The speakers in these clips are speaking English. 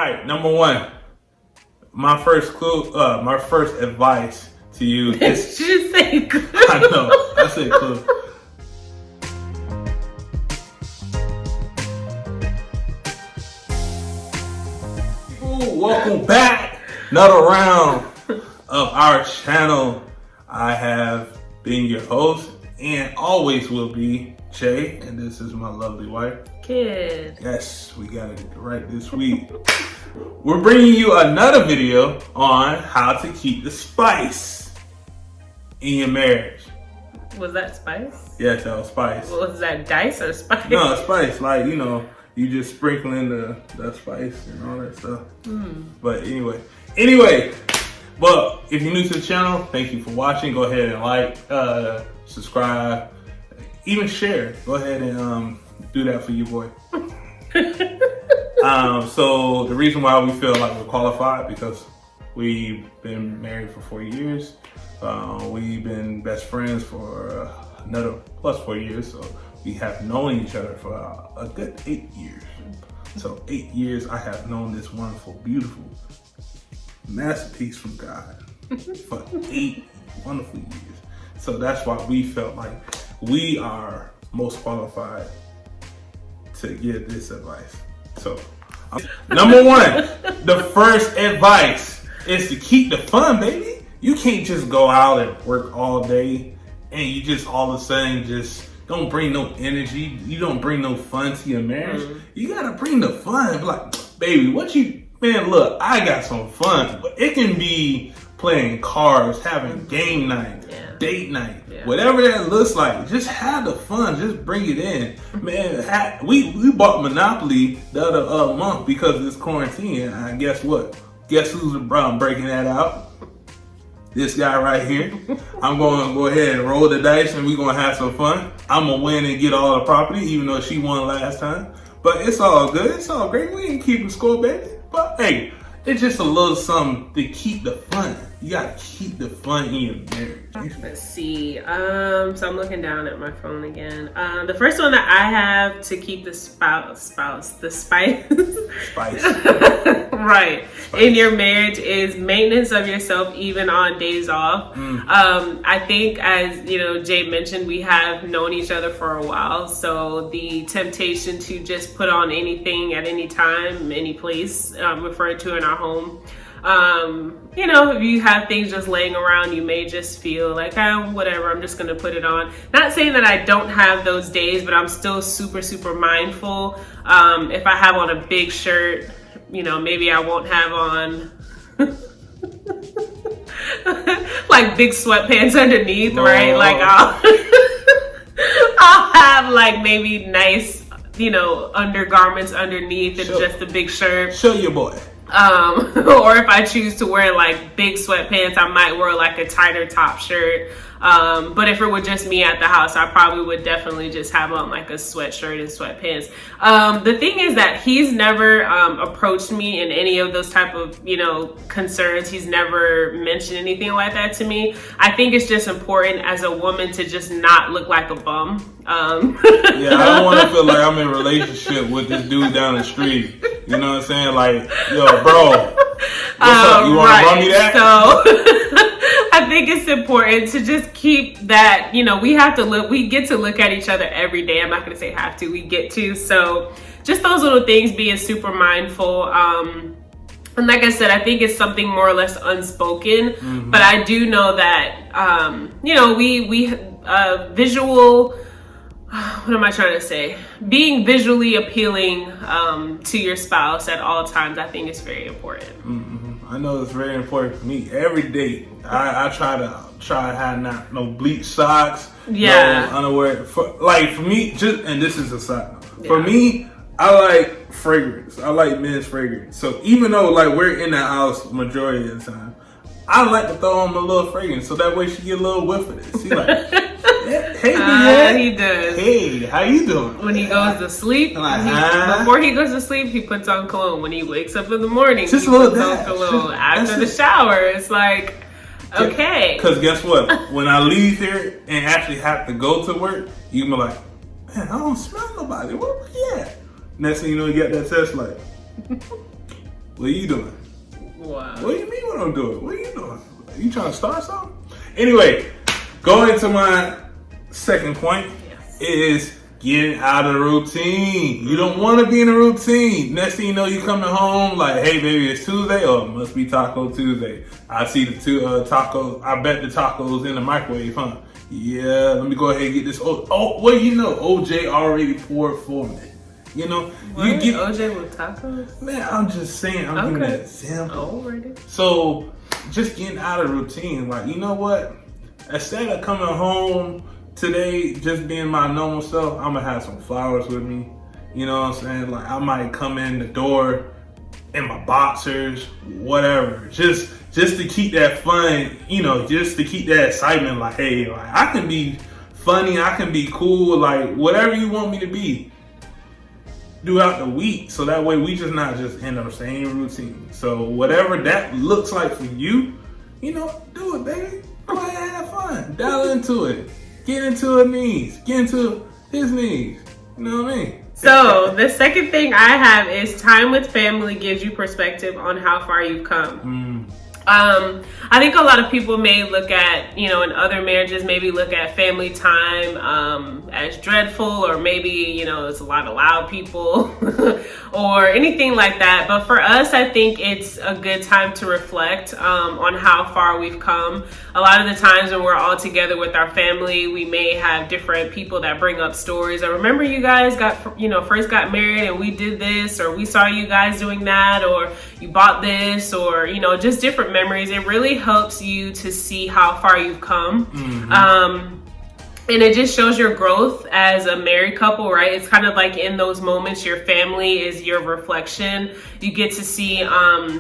right, number one. My first advice to you is. You just say clue. I know. I said clue. Welcome back. Another round of our channel. I have been your host and always will be Jay, and this is my lovely wife, Kid. Yes, we got it right this week. We're bringing you another video on how to keep the spice in your marriage. Was that spice? Yes, that was spice. Was that dice or spice? No, spice, like, you just sprinkle in the spice and all that stuff. But anyway, but if you're new to the channel, thank you for watching. Go ahead and like, subscribe, even share. Go ahead and do that for your boy. So the reason why we feel like we're qualified, because we've been married for 4 years. We've been best friends for another plus 4 years. So we have known each other for a good 8 years. So 8 years I have known this wonderful, beautiful masterpiece from God for 8 wonderful years. So that's why we felt like we are most qualified to give this advice. So number one, the first advice is to keep the fun, baby. You can't just go out and work all day and you just all of a sudden just don't bring no energy. You don't bring no fun to your marriage. You gotta bring the fun. Like, baby, man, look, I got some fun. But it can be playing cards, having game night, date night, whatever that looks like. Just have the fun. Just bring it in. Man, we bought Monopoly the other month because of this quarantine. And guess what? Guess who's breaking that out? This guy right here. I'm going to go ahead and roll the dice and we're going to have some fun. I'm going to win and get all the property, even though she won last time. But it's all good. It's all great. We ain't keeping score, baby. But hey, it's just a little something to keep the fun. You got to keep the fun in your marriage. Let's see. So I'm looking down at my phone again. The first one that I have to keep the spice. Right. Spice. In your marriage is maintenance of yourself even on days off. I think, as Jay mentioned, we have known each other for a while, so the temptation to just put on anything at any time, any place, referred to in our home. If you have things just laying around, you may just feel like, whatever, I'm just going to put it on. Not saying that I don't have those days, but I'm still super, super mindful. If I have on a big shirt, maybe I won't have on like big sweatpants underneath, right? Like I'll have like maybe nice, undergarments underneath and just a big shirt. Show your boy. Or if I choose to wear like big sweatpants, I might wear like a tighter top shirt. But if it were just me at the house, I probably would definitely just have on like a sweatshirt and sweatpants. The thing is that he's never approached me in any of those type of, concerns. He's never mentioned anything like that to me. I think it's just important as a woman to just not look like a bum. Yeah, I don't want to feel like I'm in a relationship with this dude down the street. You know what I'm saying? Like, yo, bro, what's up? You want to run me that? So I think it's important to just keep that, we get to look at each other every day. I'm not going to say have to, we get to. So just those little things, being super mindful. And like I said, I think it's something more or less unspoken, but I do know that, we visual, what am I trying to say? Being visually appealing to your spouse at all times, I think is very important. I know it's very important for me. Every day, I try to have no bleach socks, no underwear. For me, and this is a side note. For me, I like fragrance. I like men's fragrance. So even though we're in the house majority of the time, I like to throw on a little fragrance so that way she get a little whiff of it. She like, hey, he does. Hey, how you doing? When he goes to sleep, before he goes to sleep, he puts on cologne. When he wakes up in the morning, just he puts on cologne. After the shower, it's like, okay. Because guess what? When I leave here and actually have to go to work, you can be like, man, I don't smell nobody. Where we at? Next thing you know, you get that test like, What are you doing? Wow. What do you mean what I'm doing? What are you doing? Are you trying to start something? Anyway, going to my second point is getting out of the routine. You don't want to be in a routine. Next thing you know, you coming home like, hey baby, it's Tuesday. Oh, it must be Taco Tuesday. I see the two tacos. I bet the tacos in the microwave, huh? Yeah, let me go ahead and get this. Oh, well, you know, OJ already poured for me. You know, what? You get OJ with tacos. Man, I'm just saying. I'm giving an example. Alrighty. So, just getting out of routine. Like, you know what? Instead of coming home today, just being my normal self, I'm gonna have some flowers with me. You know what I'm saying? Like, I might come in the door in my boxers, whatever. Just to keep that fun, you know, just to keep that excitement. Like, hey, like, I can be funny, I can be cool, like whatever you want me to be throughout the week. So that way we just not just in the same routine. So whatever that looks like for you, you know, do it, baby. Go ahead and have fun. Dial into it. Get into her knees. Get into his knees. You know what I mean? So the second thing I have is time with family gives you perspective on how far you've come. I think a lot of people may look at, you know, in other marriages, maybe look at family time as dreadful, or maybe, you know, it's a lot of loud people or anything like that. But for us, I think it's a good time to reflect on how far we've come. A lot of the times when we're all together with our family, we may have different people that bring up stories. I remember you guys first got married and we did this, or we saw you guys doing that, or you bought this, or, you know, just different memories. It really helps you to see how far you've come. And it just shows your growth as a married couple, right? It's kind of like in those moments, your family is your reflection. You get to see,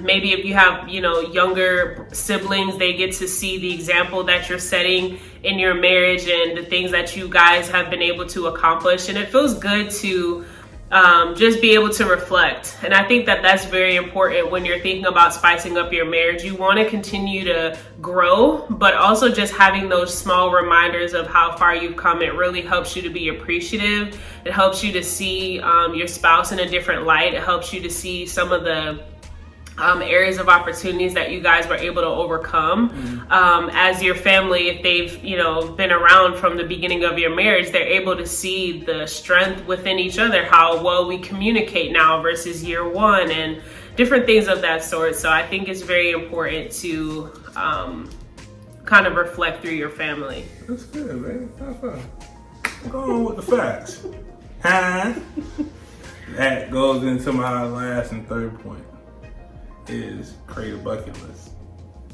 maybe if you have, you know, younger siblings, they get to see the example that you're setting in your marriage and the things that you guys have been able to accomplish. And it feels good to just be able to reflect. And I think that that's very important when you're thinking about spicing up your marriage. You want to continue to grow, but also just having those small reminders of how far you've come. It really helps you to be appreciative. It helps you to see your spouse in a different light. It helps you to see some of the areas of opportunities that you guys were able to overcome. As your family, if they've, you know, been around from the beginning of your marriage, they're able to see the strength within each other, how well we communicate now versus year one, and different things of that sort. So I think it's very important to kind of reflect through your family. That's good, man. Have fun. Go on with the facts. Huh? That goes into my last and third point. Is create a bucket list.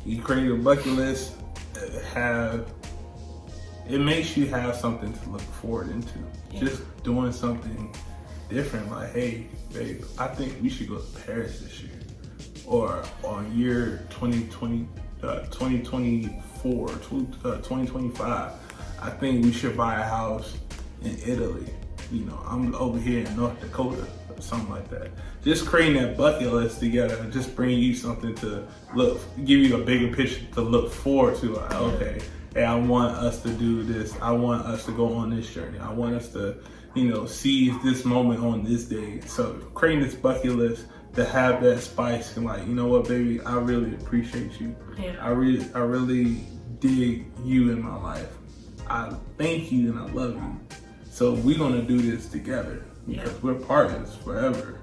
You create a bucket list, it makes you have something to look forward into. Yeah. Just doing something different, like, hey, babe, I think we should go to Paris this year. Or on year 2024, 2025, I think we should buy a house in Italy. You know, I'm over here in North Dakota. Something like that. Just creating that bucket list together, just bring you something to give you a bigger picture to look forward to. Like, okay, hey, I want us to do this. I want us to go on this journey. I want us to, you know, seize this moment on this day. So creating this bucket list to have that spice and like, you know what, baby, I really appreciate you. Yeah. I really dig you in my life. I thank you and I love you. So we're gonna do this together. Because we're partners forever.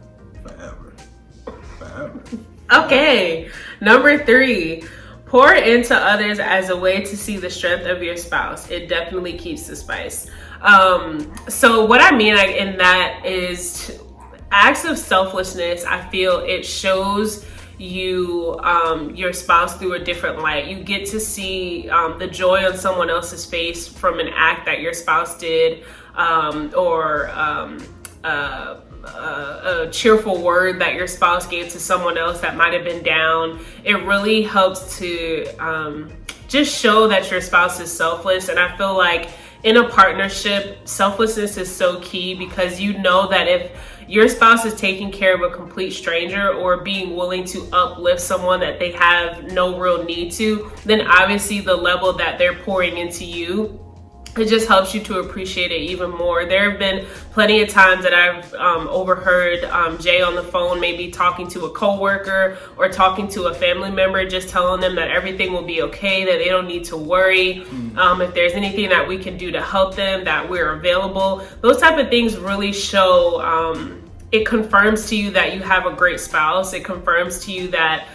Okay, number 3, pour into others as a way to see the strength of your spouse. It definitely keeps the spice. So what I mean in that is acts of selflessness. I feel it shows you your spouse through a different light. You get to see the joy on someone else's face from an act that your spouse did, or a cheerful word that your spouse gave to someone else that might have been down. It really helps to just show that your spouse is selfless. And I feel like in a partnership, selflessness is so key, because you know that if your spouse is taking care of a complete stranger or being willing to uplift someone that they have no real need to, then obviously the level that they're pouring into you it just helps you to appreciate it even more. There have been plenty of times that I've overheard Jay on the phone, maybe talking to a coworker or talking to a family member, just telling them that everything will be okay, that they don't need to worry. If there's anything that we can do to help them, that we're available. Those type of things really show, it confirms to you that you have a great spouse. It confirms to you that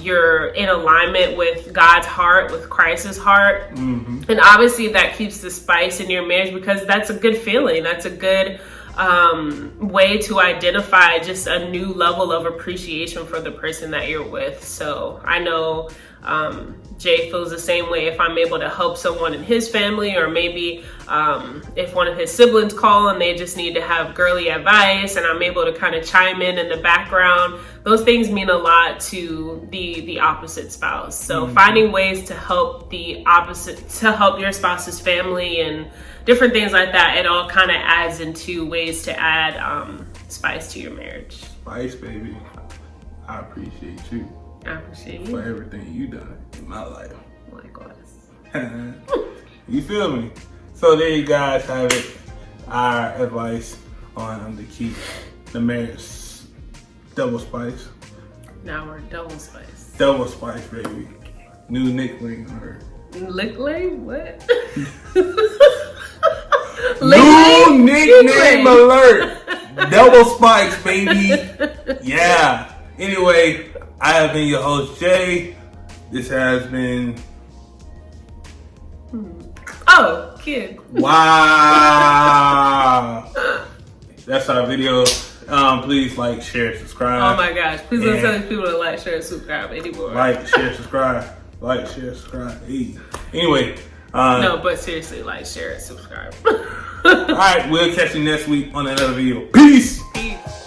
you're in alignment with God's heart, with Christ's heart. And obviously that keeps the spice in your marriage, because that's a good feeling. That's a good way to identify just a new level of appreciation for the person that you're with. So I know Jay feels the same way. If I'm able to help someone in his family, or maybe if one of his siblings call and they just need to have girly advice and I'm able to kind of chime in the background, those things mean a lot to the opposite spouse. So finding ways to help help your spouse's family and different things like that, it all kind of adds into ways to add spice to your marriage. Spice, baby. I appreciate you. I appreciate you for everything you done in my life. Likewise. You feel me? So there you guys have it. Our advice on to keep the marriage double spice. Now we're double spice. Double spice, baby. New nickname alert. Lickling? What? New nickname alert. Double spice, baby. Yeah. Anyway, I have been your host, Jay. This has been... Oh, kid. Wow. That's our video. Please like, share, subscribe. Oh my gosh. Please don't tell these people to like, share, and subscribe anymore. Like, share, subscribe. Like, share, subscribe. Hey. Anyway. No, but seriously, like, share, and subscribe. All right. We'll catch you next week on another video. Peace. Peace.